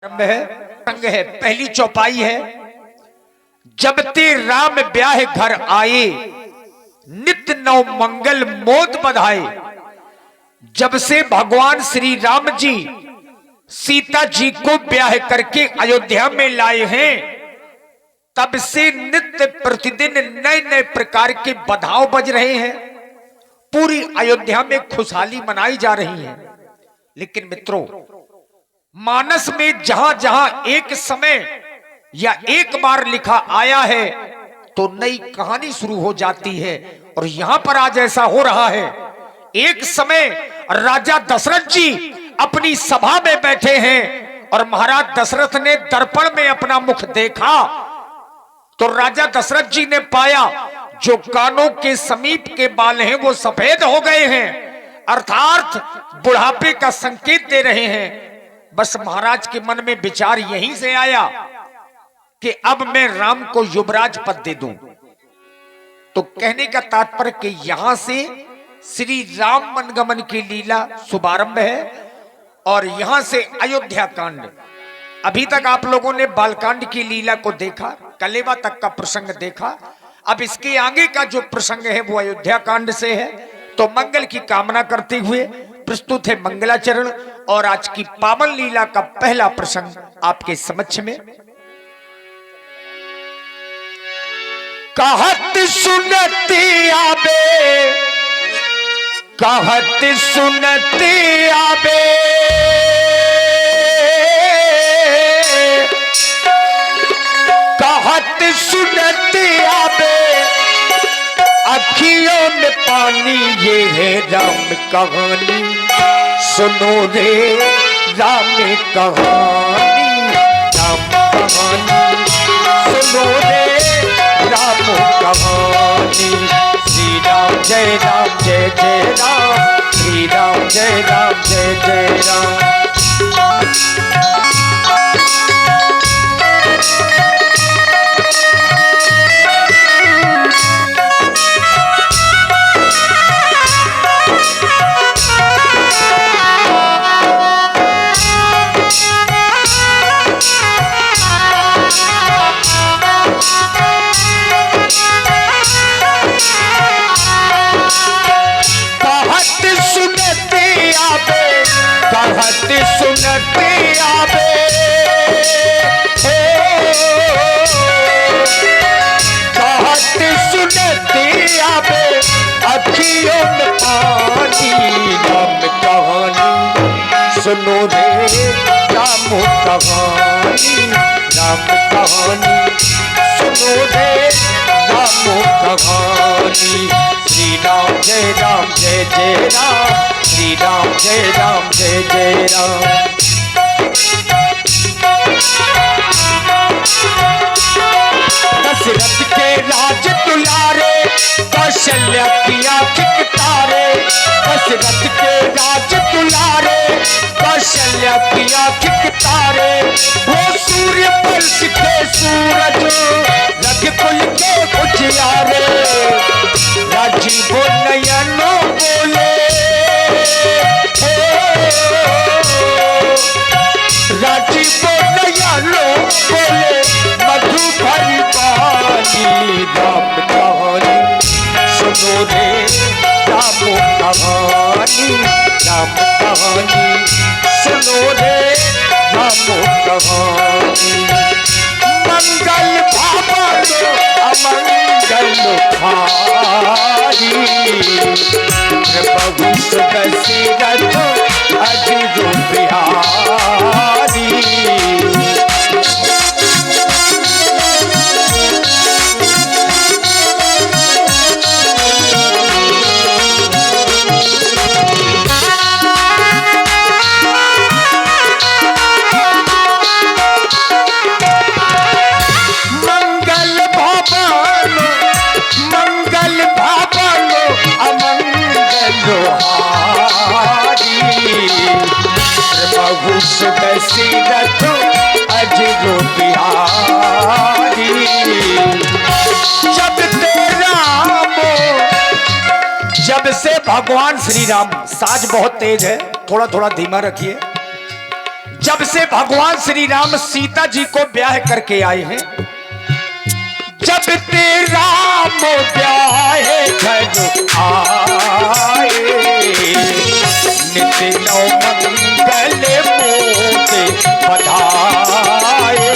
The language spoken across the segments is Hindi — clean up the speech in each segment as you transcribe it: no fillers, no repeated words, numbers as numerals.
संग है, पहली चौपाई है। जब ते राम ब्याह घर आए, नित्य नव मंगल मोद बधाए। जब से भगवान श्री राम जी सीता जी को ब्याह करके अयोध्या में लाए हैं, तब से नित्य प्रतिदिन नए नए प्रकार के बधाव बज रहे हैं। पूरी अयोध्या में खुशहाली मनाई जा रही है। लेकिन मित्रों, मानस में जहां जहां एक समय या एक बार लिखा आया है तो नई कहानी शुरू हो जाती है। और यहां पर आज ऐसा हो रहा है। एक समय राजा दशरथ जी अपनी सभा में बैठे हैं और महाराज दशरथ ने दर्पण में अपना मुख देखा तो राजा दशरथ जी ने पाया जो कानों के समीप के बाल हैं वो सफेद हो गए हैं, अर्थात बुढ़ापे का संकेत दे रहे हैं। बस महाराज के मन में विचार यहीं से आया कि अब मैं राम को युवराज पद दे दूं। तो कहने का तात्पर्य कि यहां से श्री राम मनगमन की लीला शुभारंभ है और यहां से अयोध्या कांड। अभी तक आप लोगों ने बालकांड की लीला को देखा, कलेवा तक का प्रसंग देखा। अब इसके आगे का जो प्रसंग है वो अयोध्या कांड से है। तो मंगल की कामना करते हुए प्रस्तुत है मंगलाचरण और आज की पावन लीला का पहला प्रसंग आपके समक्ष में। कहत सुनती आबे, कहत सुनती आबे, कहत सुनती आबे, अखियों में पानी ये है राम कहानी। सुनो रे राम कहानी, राम कहानी, सुनो रे राम कहानी। श्री राम जय राम जय जय राम, श्री राम जय राम जय जय राम। कहत सुनती आबे, कहत सुनती आबे, अखियों में पानी। राम कहानी सुनो रे राम कहानी, राम कहानी सुनो रे राम कहानी। श्री राम जय राम जय जय राम, श्री राम जय राम जय जय राम। दशरथ के राज दुलारे, कौशल्या की आंख तारे। दशरथ के राज दुलारे, कौशल्या की आंख तारे। वो सूर्य पर सिखे सूरज, रघुकुल के उजियारे। राजीव नयनो बोले, राजीव नयनो बोले, मधु भरी वाणी। राम कहानी सुनो रे राम कहानी, राम कहानी सुनो रे राम कहानी। मंगल भावनो अमंगल भारी, प्रभु दशरथ अजिरो बिहारी। दशरथ अजिरो बिहारी। जब जब से भगवान श्री राम, साज बहुत तेज है, थोड़ा थोड़ा धीमा रखिए। जब से भगवान श्री राम सीता जी को ब्याह करके आए हैं, जब ते राम ब्याह घर आए, नित्य नौ मंगल मोते बधाए।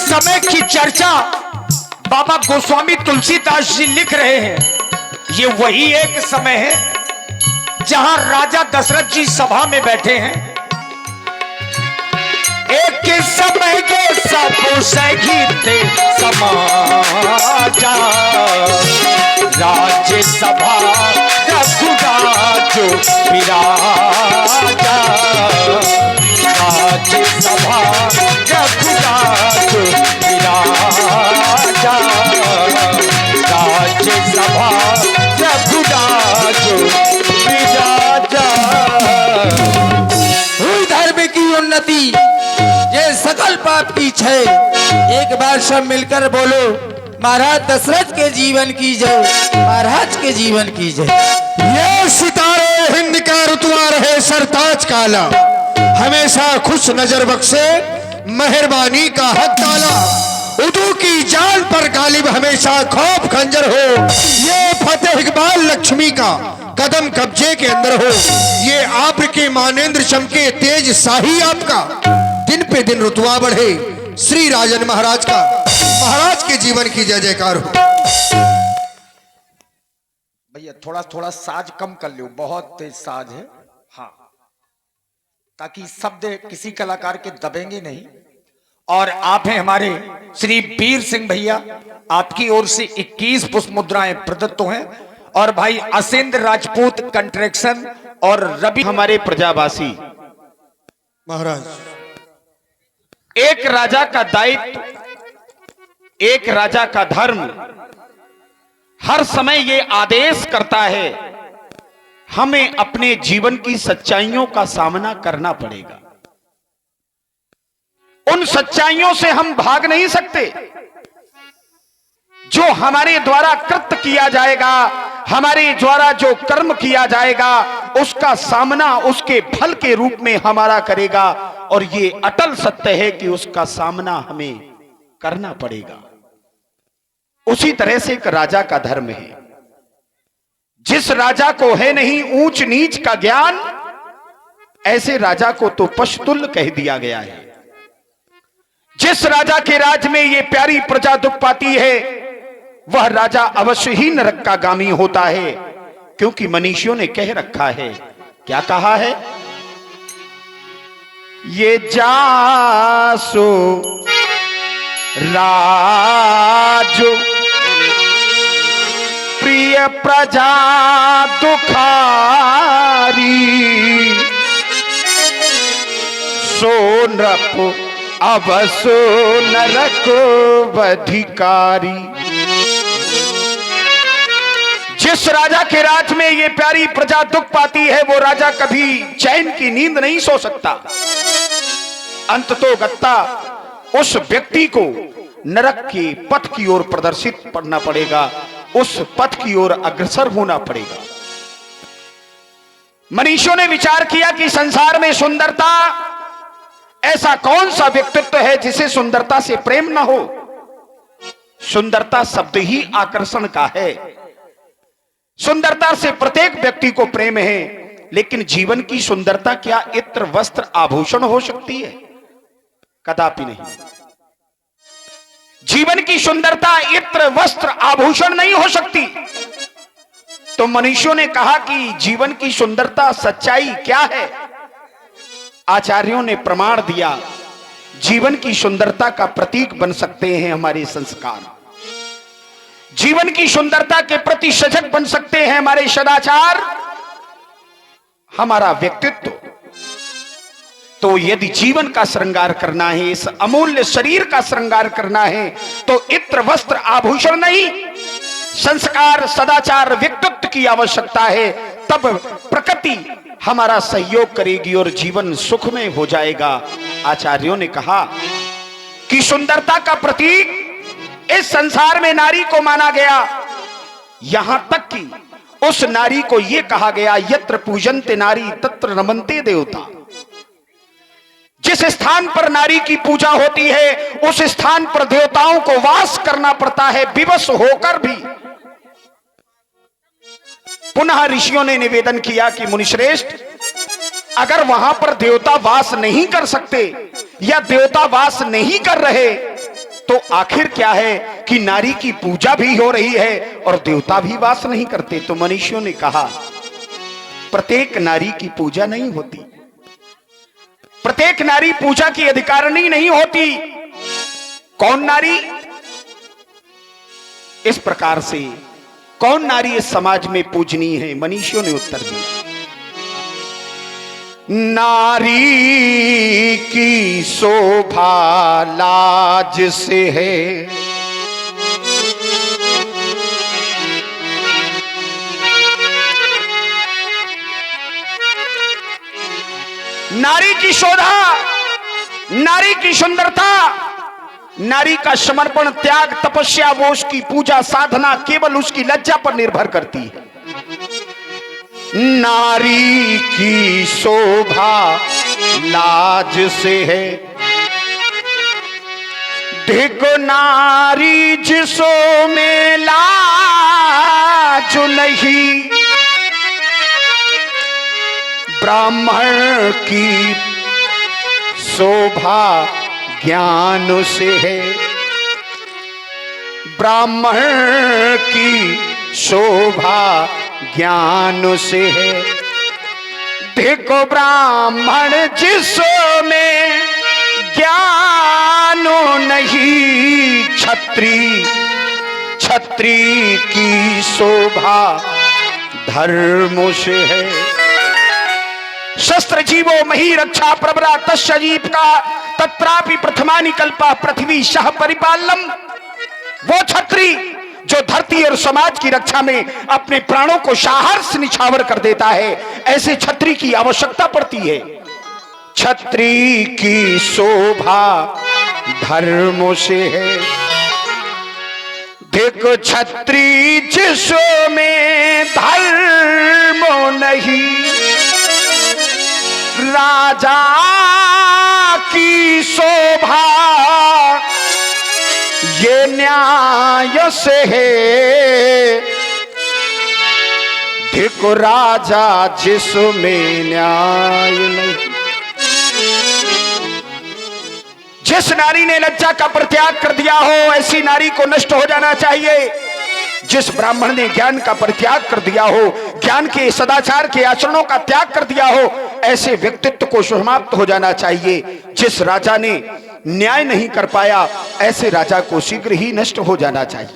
समय की चर्चा बाबा गोस्वामी तुलसीदास जी लिख रहे हैं, ये वही एक समय है जहां राजा दशरथ जी सभा में बैठे हैं। एक समय के सब सहित समाजा, राज्य सभा रघुराज विराजा, राज्य सभा रघुराज विराजा, राज्य सभा रघुराज विराजा। हुई धर्म की उन्नति, ये सकल पाप की क्षय। एक बार सब मिलकर बोलो, महाराज दशरथ के जीवन की जय, महाराज के जीवन की जय। ये सितारे हिंद का रुतवा रहे सरताज काला, हमेशा खुश नजर बख्शे मेहरबानी का हक ताला। उदू की जान पर गालिब हमेशा खौफ खंजर हो, ये फतेह इकबाल लक्ष्मी का कदम कब्जे के अंदर हो। ये आपके मानेंद्र चमके तेज शाही आपका, दिन पे दिन रुतवा बढ़े श्री राजन महाराज का, महाराज के जीवन की जय जयकार हो। भैया थोड़ा थोड़ा साज कम कर लो, बहुत तेज साज है, हाँ, ताकि शब्द किसी कलाकार के दबेंगे नहीं। और आप हैं हमारे श्री वीर सिंह भैया, आपकी ओर से 21 पुष्प मुद्राएं प्रदत्त हैं। और भाई असेंद्र राजपूत कंट्रैक्शन और रवि हमारे प्रजावासी। महाराज, एक राजा का दायित्व, एक राजा का धर्म हर समय ये आदेश करता है, हमें अपने जीवन की सच्चाइयों का सामना करना पड़ेगा। उन सच्चाइयों से हम भाग नहीं सकते। जो हमारे द्वारा कृत्य किया जाएगा, हमारे द्वारा जो कर्म किया जाएगा, उसका सामना उसके फल के रूप में हमारा करेगा। और ये अटल सत्य है कि उसका सामना हमें करना पड़ेगा। उसी तरह से एक राजा का धर्म है। जिस राजा को है नहीं ऊंच नीच का ज्ञान, ऐसे राजा को तो पशुतुल्य कह दिया गया है। जिस राजा के राज में ये प्यारी प्रजा दुख पाती है, वह राजा अवश्य ही नरक का गामी होता है। क्योंकि मनीषियों ने कह रखा है, क्या कहा है? ये जासो राजो प्रिय प्रजा दुखारी, सो नृप अवसो नरक अधिकारी। जिस राजा के राज में ये प्यारी प्रजा दुख पाती है, वो राजा कभी चैन की नींद नहीं सो सकता। अंततोगत्ता उस व्यक्ति को नरक के पथ की ओर प्रदर्शित करना पड़ेगा, उस पथ की ओर अग्रसर होना पड़ेगा। मनीषियों ने विचार किया कि संसार में सुंदरता, ऐसा कौन सा व्यक्तित्व है जिसे सुंदरता से प्रेम न हो। सुंदरता शब्द ही आकर्षण का है। सुंदरता से प्रत्येक व्यक्ति को प्रेम है, लेकिन जीवन की सुंदरता क्या इत्र वस्त्र आभूषण हो सकती है? कदापि नहीं। जीवन की सुंदरता इत्र वस्त्र आभूषण नहीं हो सकती। तो मनीषियों ने कहा कि जीवन की सुंदरता सच्चाई क्या है? आचार्यों ने प्रमाण दिया, जीवन की सुंदरता का प्रतीक बन सकते हैं हमारे संस्कार, जीवन की सुंदरता के प्रति सजग बन सकते हैं हमारे सदाचार, हमारा व्यक्तित्व। तो यदि जीवन का श्रृंगार करना है, इस अमूल्य शरीर का श्रृंगार करना है, तो इत्र वस्त्र आभूषण नहीं, संस्कार, सदाचार, व्यक्तित्व की आवश्यकता है। तब प्रकृति हमारा सहयोग करेगी और जीवन सुख में हो जाएगा। आचार्यों ने कहा कि सुंदरता का प्रतीक इस संसार में नारी को माना गया, यहां तक कि उस नारी को यह कहा गया, यत्र पूजन्ते नारी तत्र नमन्ते देवता। जिस स्थान पर नारी की पूजा होती है उस स्थान पर देवताओं को वास करना पड़ता है, विवश होकर भी। पुनः ऋषियों ने निवेदन किया कि मुनिश्रेष्ठ, अगर वहां पर देवता वास नहीं कर सकते या देवता वास नहीं कर रहे तो आखिर क्या है कि नारी की पूजा भी हो रही है और देवता भी वास नहीं करते। तो मनीषियों ने कहा प्रत्येक नारी की पूजा नहीं होती, प्रत्येक नारी पूजा की अधिकारिणी नहीं होती। कौन नारी? इस प्रकार से कौन नारी इस समाज में पूजनीय है? मनीषियों ने उत्तर दिया, नारी की शोभा लाज से है, नारी की शोभा, नारी की सुंदरता, नारी का समर्पण, त्याग, तपस्या, वो उसकी पूजा साधना केवल उसकी लज्जा पर निर्भर करती है। नारी की शोभा लाज से है, देखो नारी जिसो में लाज नहीं, ब्राह्मण की शोभा ज्ञान से है, ब्राह्मण की शोभा ज्ञान से है, देखो ब्राह्मण जिसमें ज्ञान नहीं, छत्री छत्री की शोभा धर्म से है, शस्त्र जीवो मही रक्षा प्रबरा तस्जीप का तत्रापि प्रथमानि कल्पा पृथ्वी सह परिपालम। वो छत्री जो धरती और समाज की रक्षा में अपने प्राणों को साहस निछावर कर देता है, ऐसे छत्री की आवश्यकता पड़ती है। छत्री की शोभा धर्म से है, देखो छत्री जिसमें धर्म नहीं, राजा की शोभा ये न्याय से है, देखो राजा जिसमें न्याय नहीं। जिस नारी ने लज्जा का परित्याग कर दिया हो ऐसी नारी को नष्ट हो जाना चाहिए। जिस ब्राह्मण ने ज्ञान का परित्याग कर दिया हो, ज्ञान के सदाचार के आचरणों का त्याग कर दिया हो, ऐसे व्यक्तित्व को समाप्त हो जाना चाहिए। जिस राजा ने न्याय नहीं कर पाया ऐसे राजा को शीघ्र ही नष्ट हो जाना चाहिए।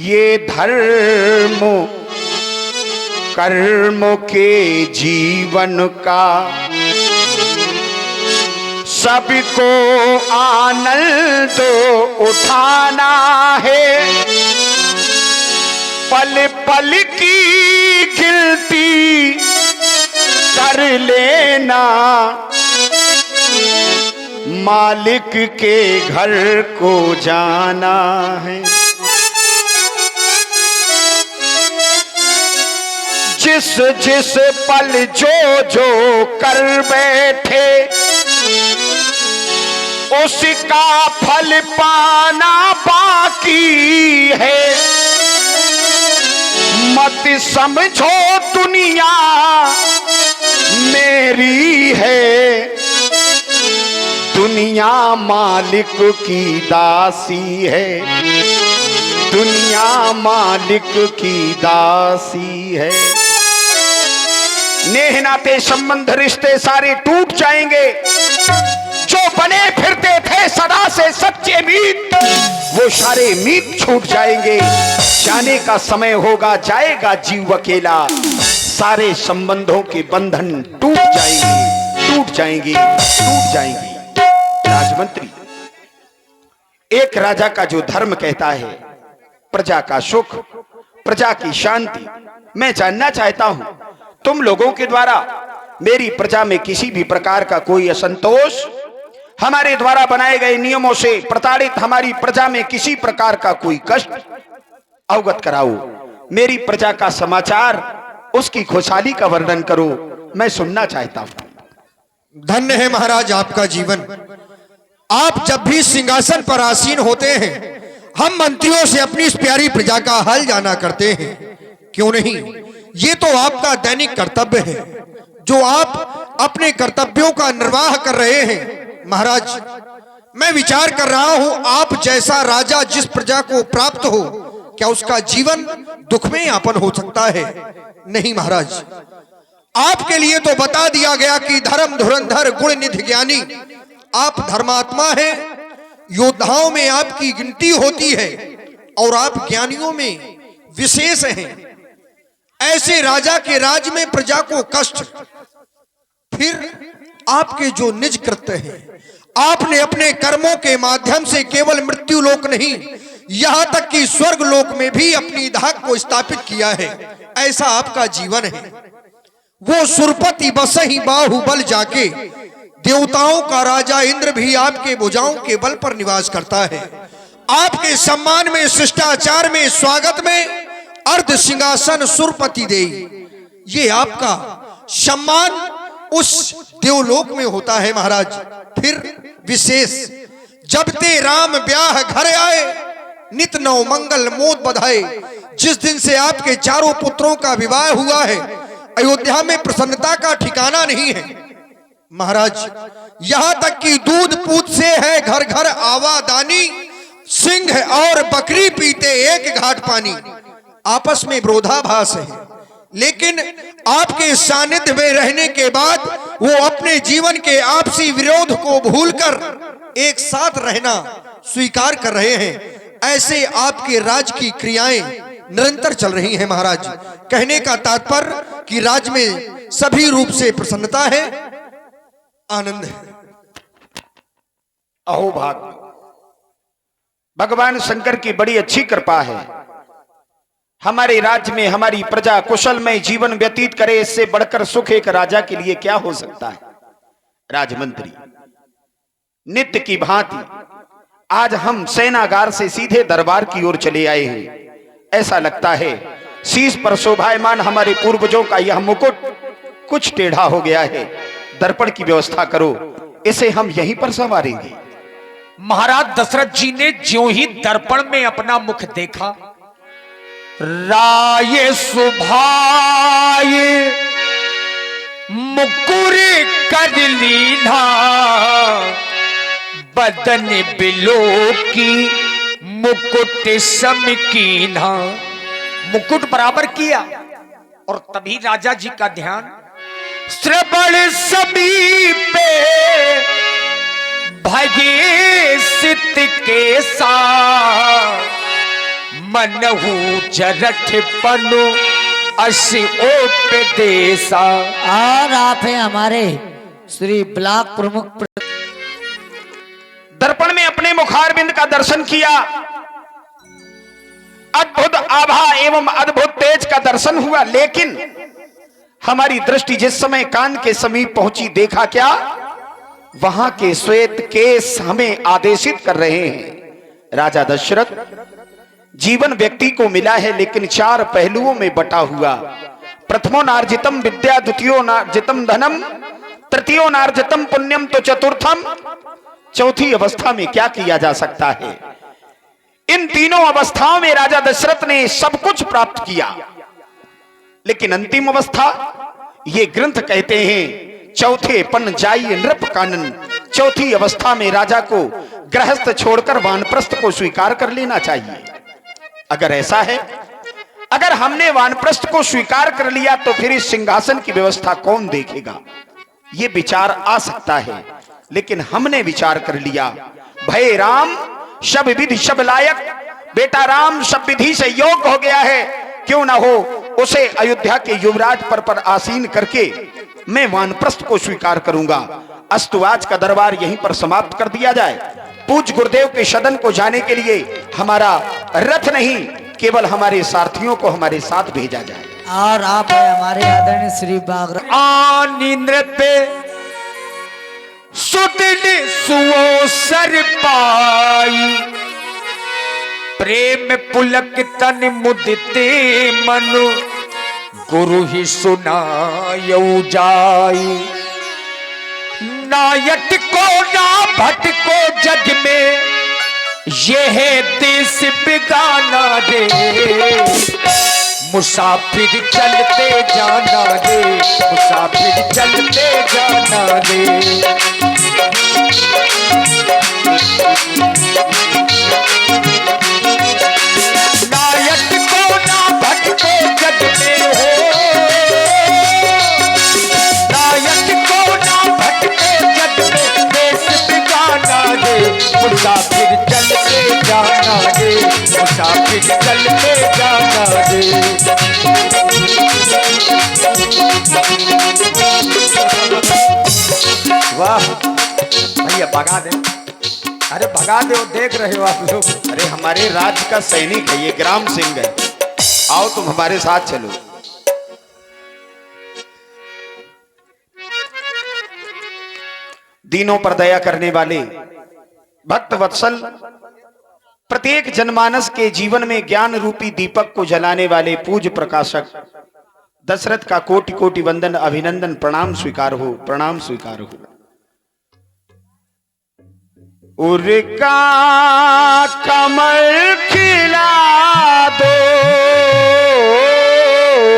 ये धर्म कर्म के जीवन का सबको आनंद उठाना है, पल पल की गिनती कर लेना, मालिक के घर को जाना है। जिस जिस पल जो जो कर बैठे उसका फल पाना बाकी है। मत समझो दुनिया मेरी है, दुनिया मालिक की दासी है, दुनिया मालिक की दासी है। नेह नाते संबंध रिश्ते सारे टूट जाएंगे। जो बने फिरते थे सदा से सच्चे मीत, वो सारे मीत छूट जाएंगे। जाने का समय होगा, जाएगा जीव अकेला, सारे संबंधों के बंधन टूट जाएंगे, टूट जाएंगे, टूट जाएंगे। राजमंत्री, एक राजा का जो धर्म कहता है प्रजा का सुख, प्रजा की शांति, मैं जानना चाहता हूं, तुम लोगों के द्वारा मेरी प्रजा में किसी भी प्रकार का कोई असंतोष, हमारे द्वारा बनाए गए नियमों से प्रताड़ित हमारी प्रजा में किसी प्रकार का कोई कष्ट, अवगत कराओ। मेरी प्रजा का समाचार, उसकी खुशहाली का वर्णन करो, मैं सुनना चाहता हूं। धन्य है महाराज आपका जीवन। आप जब भी सिंहासन पर आसीन होते हैं, हम मंत्रियों से अपनी इस प्यारी प्रजा का हाल जाना करते हैं। क्यों नहीं, ये तो आपका दैनिक कर्तव्य है, जो आप अपने कर्तव्यों का निर्वाह कर रहे हैं। महाराज, मैं विचार कर रहा हूं, आप जैसा राजा जिस प्रजा को प्राप्त हो, क्या उसका जीवन दुख में यापन हो सकता है? नहीं महाराज, आपके लिए तो बता दिया गया कि धर्म धुरंधर गुण निधि ज्ञानी, आप धर्मात्मा हैं, योद्धाओं में आपकी गिनती होती है और आप ज्ञानियों में विशेष हैं। ऐसे राजा के राज में प्रजा को कष्ट, फिर आपके जो निज कृत्य हैं, आपने अपने कर्मों के माध्यम से केवल मृत्यु लोक नहीं, यहां तक कि स्वर्ग लोक में भी अपनी धाक को स्थापित किया है। ऐसा आपका जीवन है। वो सुरपति बसहि बाहुबल जाके, देवताओं का राजा इंद्र भी आपके भुजाओं के बल पर निवास करता है। आपके सम्मान में, शिष्टाचार में, स्वागत में अर्ध सिंहासन सुरपति दे, ये आपका सम्मान उस देवलोक में होता है महाराज। फिर विशेष, जब ते राम ब्याह घर आए, नित नौ मंगल मोद बधाए। जिस दिन से आपके चारों पुत्रों का विवाह हुआ है, अयोध्या में प्रसन्नता का ठिकाना नहीं है महाराज। यहां तक कि दूध पूत से है घर घर आवादानी, सिंह और बकरी पीते एक घाट पानी। आपस में विरोधाभास है, लेकिन आपके सानिध्य में रहने के बाद वो अपने जीवन के आपसी विरोध को भूलकर एक साथ रहना स्वीकार कर रहे हैं। ऐसे आपके राज की क्रियाएं निरंतर चल रही हैं महाराज। कहने का तात्पर्य कि राज में सभी रूप से प्रसन्नता है, आनंद है। अहो भाग, भगवान शंकर की बड़ी अच्छी कृपा है। हमारे राज्य में हमारी प्रजा कुशल में जीवन व्यतीत करे, इससे बढ़कर सुख एक राजा के लिए क्या हो सकता है। राजमंत्री, नित्य की भांति आज हम सेनागार से सीधे दरबार की ओर चले आए हैं। ऐसा लगता है शीश पर शोभायमान हमारे पूर्वजों का यह मुकुट कुछ टेढ़ा हो गया है। दर्पण की व्यवस्था करो, इसे हम यहीं पर संवारेंगे। महाराज दशरथ जी ने ज्यों ही दर्पण में अपना मुख देखा, राये सुभाए मुकुर कर लीना, बदन बिलो की मुकुट सम कीन्हा। मुकुट बराबर किया और तभी राजा जी का ध्यान श्रवण समीपे भगे सित के साथ, मनहु जरठ पनु असी ओपदेशा। और आप हैं हमारे श्री ब्लॉक प्रमुख। दर्पण में अपने मुखारबिंद का दर्शन किया, अद्भुत आभा एवं अद्भुत तेज का दर्शन हुआ। लेकिन हमारी दृष्टि जिस समय कान के समीप पहुंची, देखा क्या, वहां के श्वेत केस हमें आदेशित कर रहे हैं। राजा दशरथ, जीवन व्यक्ति को मिला है लेकिन चार पहलुओं में बटा हुआ। प्रथमो नार्जितम विद्या, द्वितीयो नार्जितम धनम, तृतीयो नार्जितम पुण्यम, तो चतुर्थम, चौथी अवस्था में क्या किया जा सकता है। इन तीनों अवस्थाओं में राजा दशरथ ने सब कुछ प्राप्त किया, लेकिन अंतिम अवस्था, ये ग्रंथ कहते हैं, चौथे पन जाई नृप कानन। चौथी अवस्था में राजा को गृहस्थ छोड़कर वानप्रस्थ को स्वीकार कर लेना चाहिए। अगर ऐसा है, अगर हमने वानप्रस्थ को स्वीकार कर लिया, तो फिर इस सिंहासन की व्यवस्था कौन देखेगा, ये विचार आ सकता है। लेकिन हमने विचार कर लिया, भय राम शब विधि शब लायक, बेटा राम सब विधि से योग्य हो गया है, क्यों ना हो उसे अयोध्या के युवराज पर आसीन करके मैं वानप्रस्थ को स्वीकार करूंगा। अस्तु, आज का दरबार यहीं पर समाप्त कर दिया जाए। पूज्य गुरुदेव के सदन को जाने के लिए हमारा रथ नहीं, केवल हमारे सारथियों को हमारे साथ भेजा जाए। और आप है हमारे आदरणीय श्री बागरा आनी नृत्य सुदिन सुओ सर पाई, प्रेम पुलक तन मुदिते मनु, गुरु ही सुनायऊ जाई। नायट को ना भटको जग में, ये है देश बेगाना रे, मुसाफिर चलते जाना रे, मुसाफिर चलते जाना रे। नायक को ना भटको जग में हो, नायक को ना भटके जग में, देश बेगाना रे, मुसाफिर चलते जाना रे, मुसाफिर चलते जाना रे। वाह भैया भगा दे, अरे भगा दे, देख रहे हो आप लोग। अरे हमारे राज्य का सैनिक है ये, ग्राम सिंह है। आओ तुम हमारे साथ चलो। दीनों पर दया करने वाले भक्त वत्सल, प्रत्येक जनमानस के जीवन में ज्ञान रूपी दीपक को जलाने वाले पूज्य प्रकाशक दशरथ का कोटि कोटि वंदन, अभिनंदन, प्रणाम स्वीकार हो, प्रणाम स्वीकार हो। उर्का कमल खिला दो,